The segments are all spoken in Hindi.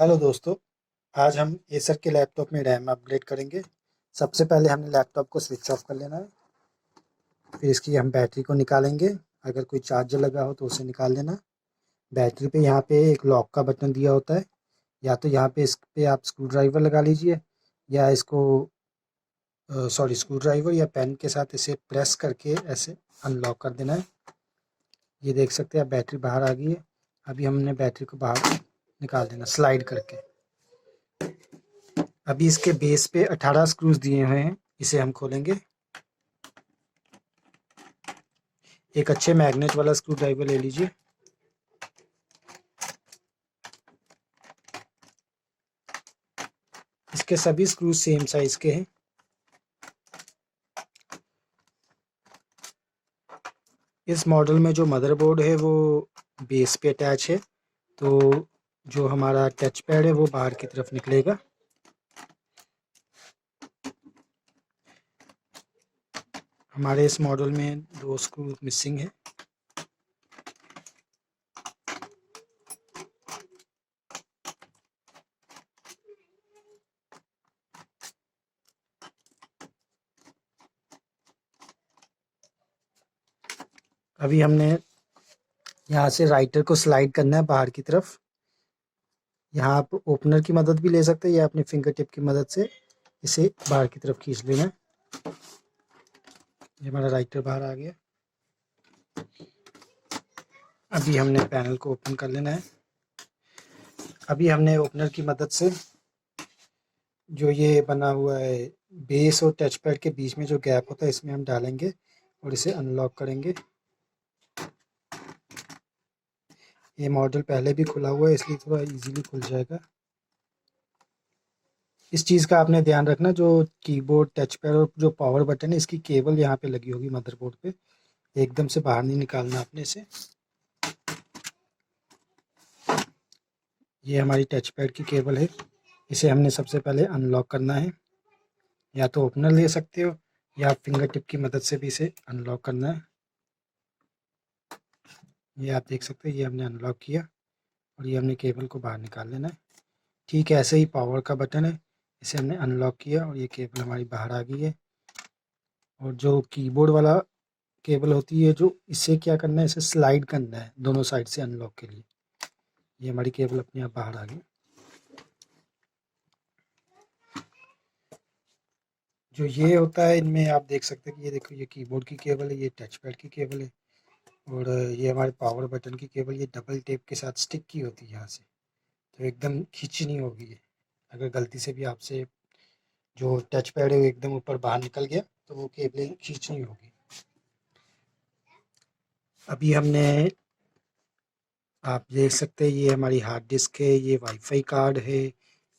हेलो दोस्तों। आज हम एसर के लैपटॉप में रैम अपग्रेड करेंगे। सबसे पहले हमने लैपटॉप को स्विच ऑफ कर लेना है। फिर इसकी हम बैटरी को निकालेंगे। अगर कोई चार्जर लगा हो तो उसे निकाल लेना। बैटरी पे यहाँ पे एक लॉक का बटन दिया होता है। या तो यहाँ पे इस पे आप स्क्रू ड्राइवर लगा लीजिए, या इसको स्क्रू ड्राइवर या पेन के साथ इसे प्रेस करके ऐसे अनलॉक कर देना है। ये देख सकते हैं, अब बैटरी बाहर आ गई है। अभी हमने बैटरी को बाहर निकाल देना स्लाइड करके। अभी इसके बेस पे 18 स्क्रूज दिए हुए हैं, इसे हम खोलेंगे। एक अच्छे मैग्नेट वाला स्क्रू ड्राइवर ले लीजिए। इसके सभी स्क्रूज सेम साइज के हैं। इस मॉडल में जो मदरबोर्ड है वो बेस पे अटैच है, तो जो हमारा टच पैड है वो बाहर की तरफ निकलेगा। हमारे इस मॉडल में 2 स्क्रू मिसिंग है। अभी हमने यहाँ से राइटर को स्लाइड करना है बाहर की तरफ। यहाँ आप ओपनर की मदद भी ले सकते हैं या अपने फिंगर टिप की मदद से इसे बाहर की तरफ खींच लेना है। ये हमारा राइटर बाहर आ गया। अभी हमने पैनल को ओपन कर लेना है। अभी हमने ओपनर की मदद से जो ये बना हुआ है बेस और टच पैड के बीच में जो गैप होता है इसमें हम डालेंगे और इसे अनलॉक करेंगे। ये मॉडल पहले भी खुला हुआ है इसलिए थोड़ा इजीली खुल जाएगा। इस चीज़ का आपने ध्यान रखना, जो कीबोर्ड टच पैड और जो पावर बटन है इसकी केबल यहाँ पे लगी होगी मदरबोर्ड पे। एकदम से बाहर नहीं निकालना आपने इसे। ये हमारी टच पैड की केबल है, इसे हमने सबसे पहले अनलॉक करना है। या तो ओपनर ले सकते हो या फिंगर टिप की मदद से भी इसे अनलॉक करना है। ये आप देख सकते हैं, ये हमने अनलॉक किया और ये हमने केबल को बाहर निकाल लेना है। ठीक है, ऐसे ही पावर का बटन है, इसे हमने अनलॉक किया और ये केबल हमारी बाहर आ गई है। और जो कीबोर्ड वाला केबल होती है, जो इसे क्या करना है, इसे स्लाइड करना है दोनों साइड से अनलॉक के लिए। ये हमारी केबल अपने आप बाहर आ गई। जो ये होता है इनमें आप देख सकते हैं कि ये देखो, ये कीबोर्ड की केबल है, ये टच पैड की केबल है और ये हमारे पावर बटन की केबल। ये डबल टेप के साथ स्टिक की होती है यहाँ से, तो एकदम खींचनी होगी ये। अगर गलती से भी आपसे जो टच पैड है वो एकदम ऊपर बाहर निकल गया तो वो केबलें खींचनी होगी। अभी हमने, आप देख सकते हैं, ये हमारी हार्ड डिस्क है, ये वाईफाई कार्ड है,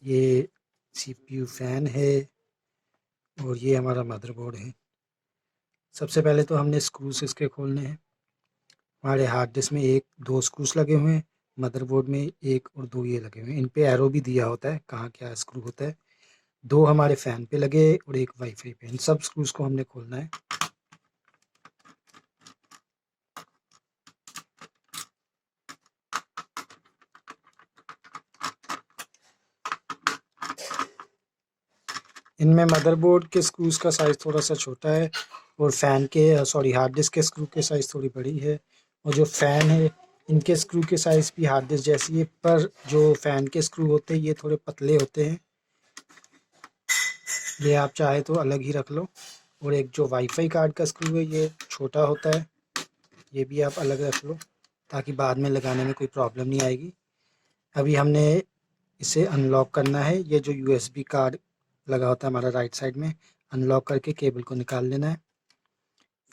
ये सीपीयू फैन है और ये हमारा मदरबोर्ड है। सबसे पहले तो हमने स्क्रूज इसके खोलने हैं। हमारे हार्ड डिस्क में 1-2 स्क्रूज लगे हुए हैं, मदरबोर्ड में 1 और 2 ये लगे हुए हैं। इन पे एरो भी दिया होता है कहाँ क्या स्क्रू होता है। 2 हमारे फ़ैन पे लगे और 1 वाईफाई पे। इन सब स्क्रूज को हमने खोलना है। इनमें मदरबोर्ड के स्क्रूज का साइज़ थोड़ा सा छोटा है और फ़ैन के हार्ड डिस्क के स्क्रू के साइज़ थोड़ी बड़ी है। और जो फ़ैन है इनके स्क्रू के साइज़ भी हार्ड डिस्क जैसी है, पर जो फ़ैन के स्क्रू होते हैं ये थोड़े पतले होते हैं। ये आप चाहे तो अलग ही रख लो। और एक जो वाईफाई कार्ड का स्क्रू है ये छोटा होता है, ये भी आप अलग रख लो ताकि बाद में लगाने में कोई प्रॉब्लम नहीं आएगी। अभी हमने इसे अनलॉक करना है। ये जो यूएसबी कार्ड लगा होता है हमारा राइट साइड में, अनलॉक करके केबल को निकाल लेना है।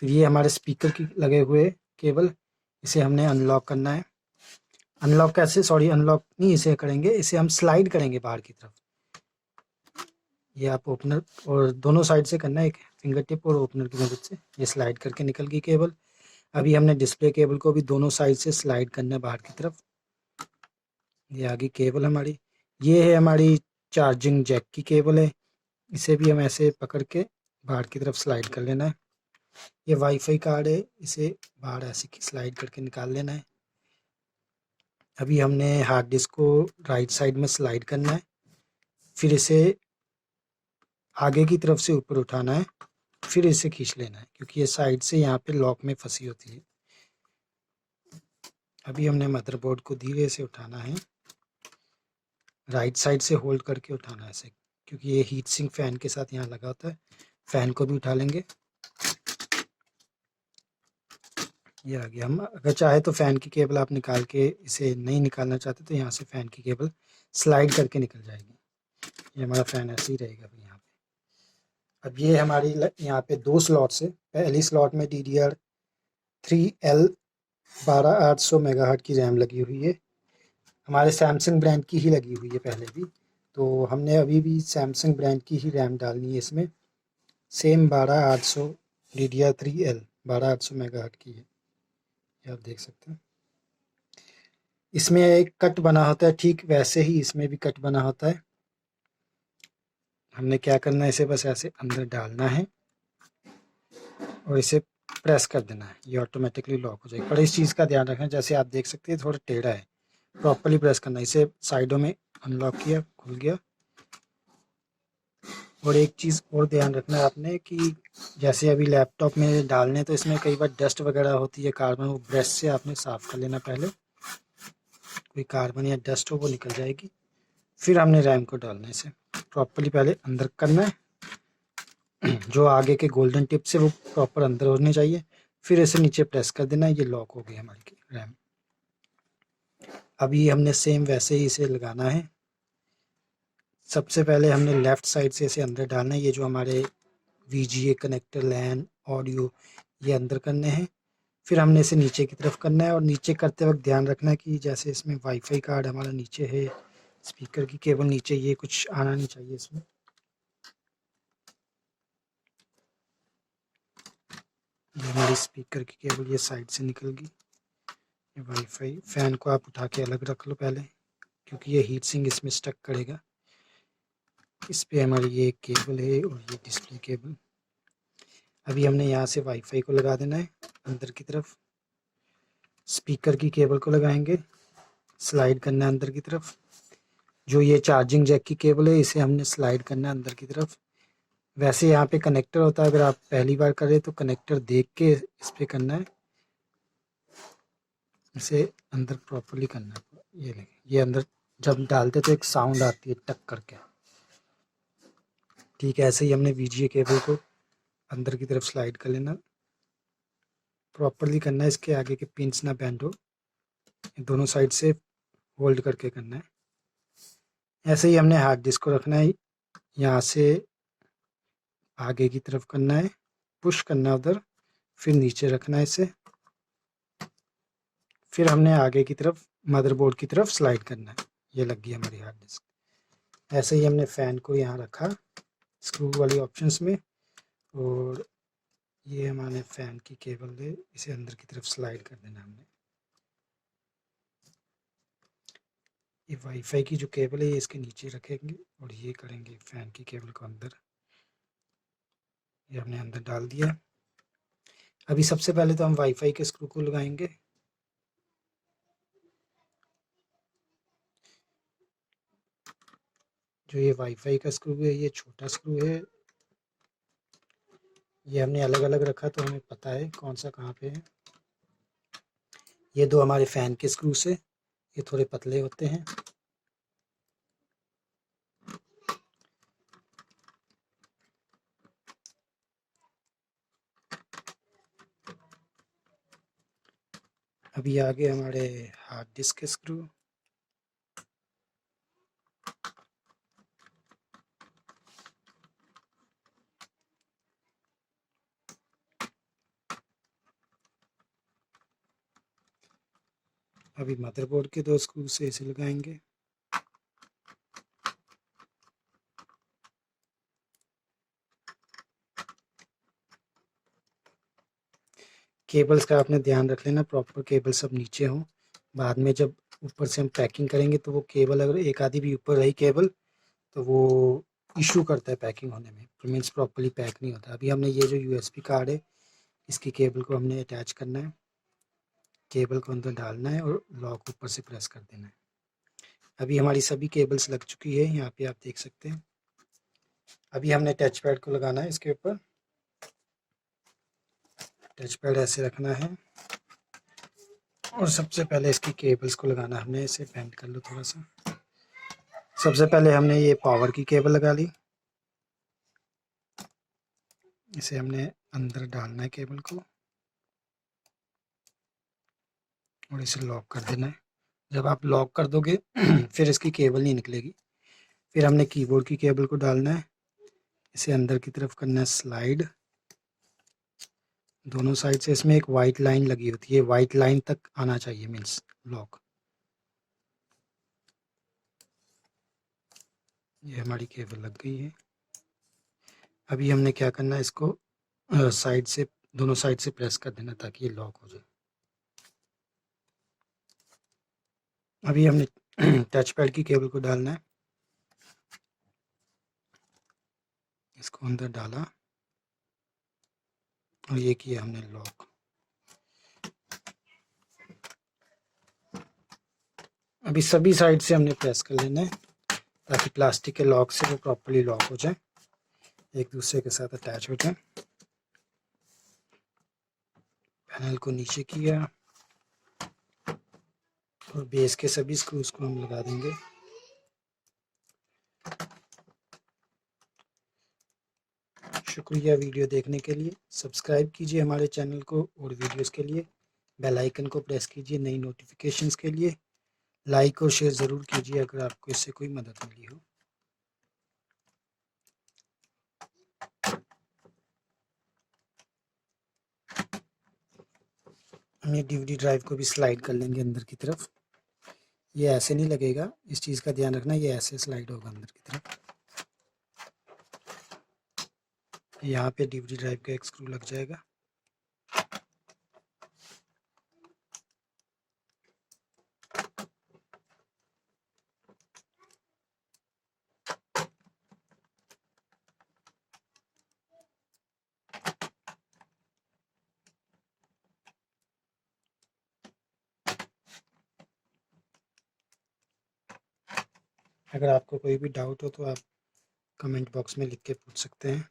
फिर ये हमारे स्पीकर की लगे हुए केबल, इसे हमने अनलॉक करना है। अनलॉक कैसे, अनलॉक नहीं इसे करेंगे, इसे हम स्लाइड करेंगे बाहर की तरफ। ये आप ओपनर और दोनों साइड से करना है, एक फिंगर टिप और ओपनर की मदद से। ये स्लाइड करके निकल गई केबल। अभी हमने डिस्प्ले केबल को भी दोनों साइड से स्लाइड करना है बाहर की तरफ। ये आ गई केबल हमारी। ये है हमारी चार्जिंग जैक की केबल है, इसे भी हम ऐसे पकड़ के बाहर की तरफ स्लाइड कर लेना है। ये वाईफाई कार्ड है, इसे बाहर ऐसे की स्लाइड करके निकाल लेना है। अभी हमने हार्ड डिस्क को राइट साइड में स्लाइड करना है, फिर इसे आगे की तरफ से ऊपर उठाना है, फिर इसे खींच लेना है क्योंकि ये साइड से यहाँ पे लॉक में फंसी होती है। अभी हमने मदरबोर्ड को धीरे से उठाना है, राइट साइड से होल्ड करके उठाना है इसे, क्योंकि ये हीट सिंक फ़ैन के साथ यहाँ लगा होता है। फ़ैन को भी उठा लेंगे, ये आ गया। हम अगर चाहे तो फ़ैन की केबल आप निकाल के, इसे नहीं निकालना चाहते तो यहाँ से फ़ैन की केबल स्लाइड करके निकल जाएगी। ये हमारा फ़ैन ऐसे ही रहेगा अभी यहाँ पे। अब ये हमारी यहाँ पे 2 स्लॉट्स है। पहली स्लॉट में DDR3L 12800 मेगाहर्ट्ज़ की रैम लगी हुई है। हमारे सैमसंग ब्रांड की ही लगी हुई है पहले भी, तो हमने अभी भी सैमसंग ब्रांड की ही रैम डालनी है इसमें। सेम 12800 DDR3L 12800 मेगाहर्ट्ज़ की है, ये आप देख सकते हैं। इसमें एक कट बना होता है, ठीक वैसे ही इसमें भी कट बना होता है। हमने क्या करना है, इसे बस ऐसे अंदर डालना है और इसे प्रेस कर देना है, ये ऑटोमेटिकली लॉक हो जाएगा। पर इस चीज़ का ध्यान रखें, जैसे आप देख सकते हैं थोड़ा टेढ़ा है, प्रॉपर्ली प्रेस करना है। इसे साइडों में अनलॉक किया, खुल गया। और एक चीज़ और ध्यान रखना है आपने कि जैसे अभी लैपटॉप में डालने तो इसमें कई बार डस्ट वगैरह होती है, कार्बन, वो ब्रश से आपने साफ़ कर लेना पहले, कोई कार्बन या डस्ट हो वो निकल जाएगी। फिर हमने रैम को डालना है, इसे प्रॉपर्ली पहले अंदर करना है, जो आगे के गोल्डन टिप्स है वो प्रॉपर अंदर होने चाहिए, फिर इसे नीचे प्रेस कर देना है। ये लॉक हो गई हमारी रैम। अभी हमने सेम वैसे ही इसे लगाना है। सबसे पहले हमने लेफ़्ट साइड से इसे अंदर डालना है, ये जो हमारे VGA कनेक्टर, लैन, ऑडियो, ये अंदर करने हैं। फिर हमने इसे नीचे की तरफ करना है, और नीचे करते वक्त ध्यान रखना है कि जैसे इसमें वाईफाई कार्ड हमारा नीचे है, स्पीकर की केबल नीचे, ये कुछ आना नहीं चाहिए इसमें। ये हमारी स्पीकर की केबल ये साइड से निकल गई। ये वाईफाई फ़ैन को आप उठा के अलग रख लो पहले, क्योंकि ये हीट सिंक इसमें स्टक करेगा। इस पे हमारी ये केबल है और ये डिस्प्ले केबल। अभी हमने यहाँ से वाईफाई को लगा देना है अंदर की तरफ, स्पीकर की केबल को लगाएंगे, स्लाइड करना है अंदर की तरफ। जो ये चार्जिंग जैक की केबल है इसे हमने स्लाइड करना है अंदर की तरफ। वैसे यहाँ पे कनेक्टर होता है, अगर आप पहली बार कर रहे तो कनेक्टर देख के इस पर करना है, इसे अंदर प्रॉपर्ली करना है। ये लेंगे, ये अंदर जब डालते तो एक साउंड आती है टक करके, ठीक है। ऐसे ही हमने VGA केबल को अंदर की तरफ स्लाइड कर लेना, प्रॉपर्ली करना है, इसके आगे के पिंस ना बेंड हो, दोनों साइड से होल्ड करके करना है। ऐसे ही हमने हार्ड डिस्क को रखना है, यहाँ से आगे की तरफ करना है, पुश करना है उधर, फिर नीचे रखना है इसे, फिर हमने आगे की तरफ मदरबोर्ड की तरफ स्लाइड करना है। ये लग गई हमारी हार्ड डिस्क। ऐसे ही हमने फ़ैन को यहाँ रखा स्क्रू वाली ऑप्शंस में, और ये हमारे फ़ैन की केबल है, इसे अंदर की तरफ स्लाइड कर देना हमने। ये वाईफाई की जो केबल है ये इसके नीचे रखेंगे, और ये करेंगे फ़ैन की केबल को अंदर। ये हमने अंदर डाल दिया। अभी सबसे पहले तो हम वाईफाई के स्क्रू को लगाएंगे। जो ये वाईफाई का स्क्रू है ये छोटा स्क्रू है, ये हमने अलग अलग रखा तो हमें पता है कौन सा कहाँ पे है। ये 2 हमारे फ़ैन के स्क्रू से, ये थोड़े पतले होते हैं। अभी आगे हमारे हार्ड डिस्क के स्क्रू। अभी मदरबोर्ड के 2 स्क्रू से इसे लगाएंगे। केबल्स का आपने ध्यान रख लेना, प्रॉपर केबल सब नीचे हों। बाद में जब ऊपर से हम पैकिंग करेंगे तो वो केबल अगर एक आधी भी ऊपर रही केबल तो वो इशू करता है पैकिंग होने में, मीन्स प्रॉपर्ली पैक नहीं होता। अभी हमने ये जो USB कार्ड है इसकी केबल को हमने अटैच करना है। केबल को अंदर डालना है और लॉक ऊपर से प्रेस कर देना है। अभी हमारी सभी केबल्स लग चुकी है, यहाँ पे आप देख सकते हैं। अभी हमने टच पैड को लगाना है इसके ऊपर। टच पैड ऐसे रखना है और सबसे पहले इसकी केबल्स को लगाना है। हमने इसे बेंड कर लो थोड़ा सा। सबसे पहले हमने ये पावर की केबल लगा ली। इसे हमने अंदर डालना है केबल को और इसे लॉक कर देना है। जब आप लॉक कर दोगे फिर इसकी केबल नहीं निकलेगी। फिर हमने कीबोर्ड की केबल को डालना है, इसे अंदर की तरफ करना है स्लाइड दोनों साइड से। इसमें एक वाइट लाइन लगी होती है, वाइट लाइन तक आना चाहिए, मीन्स लॉक। ये हमारी केबल लग गई है। अभी हमने क्या करना है, इसको साइड से, दोनों साइड से प्रेस कर देना ताकि ये लॉक हो जाए। अभी हमने टच पैड की केबल को डालना है, इसको अंदर डाला और ये किया हमने लॉक। अभी सभी साइड से हमने प्रेस कर लेना है ताकि प्लास्टिक के लॉक से वो प्रॉपर्ली लॉक हो जाए, एक दूसरे के साथ अटैच हो जाए। पैनल को नीचे किया और बेस के सभी स्क्रूज को हम लगा देंगे। शुक्रिया वीडियो देखने के लिए। सब्सक्राइब कीजिए हमारे चैनल को और वीडियोस के लिए बेल आइकन को प्रेस कीजिए नई नोटिफिकेशंस के लिए। लाइक और शेयर ज़रूर कीजिए अगर आपको इससे कोई मदद मिली हो। हम ये DVD ड्राइव को भी स्लाइड कर लेंगे अंदर की तरफ। ये ऐसे नहीं लगेगा, इस चीज़ का ध्यान रखना, ये ऐसे स्लाइड होगा अंदर की तरफ। यहाँ पे DVD ड्राइव का एक स्क्रू लग जाएगा। अगर आपको कोई भी डाउट हो तो आप कमेंट बॉक्स में लिख के पूछ सकते हैं।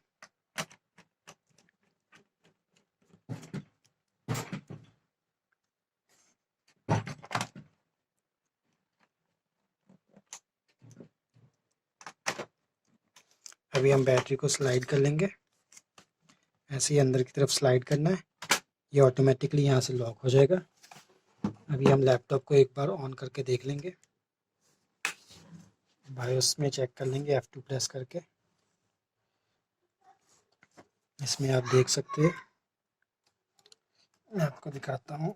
अभी हम बैटरी को स्लाइड कर लेंगे, ऐसे ही अंदर की तरफ स्लाइड करना है, ये ऑटोमेटिकली यहाँ से लॉक हो जाएगा। अभी हम लैपटॉप को एक बार ऑन करके देख लेंगे, बायोस में चेक कर लेंगे F2 प्रेस करके। इसमें आप देख सकते हैं, मैं आपको दिखाता हूँ।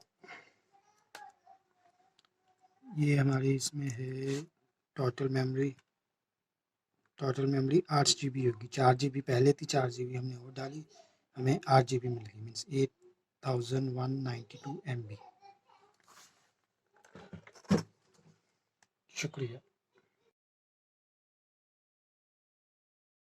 ये हमारी इसमें है टोटल मेमोरी 8 GB होगी। 4 GB पहले थी, 4 GB हमने और डाली, हमें 8 GB मिल गई, मीन्स 8192 MB। शुक्रिया।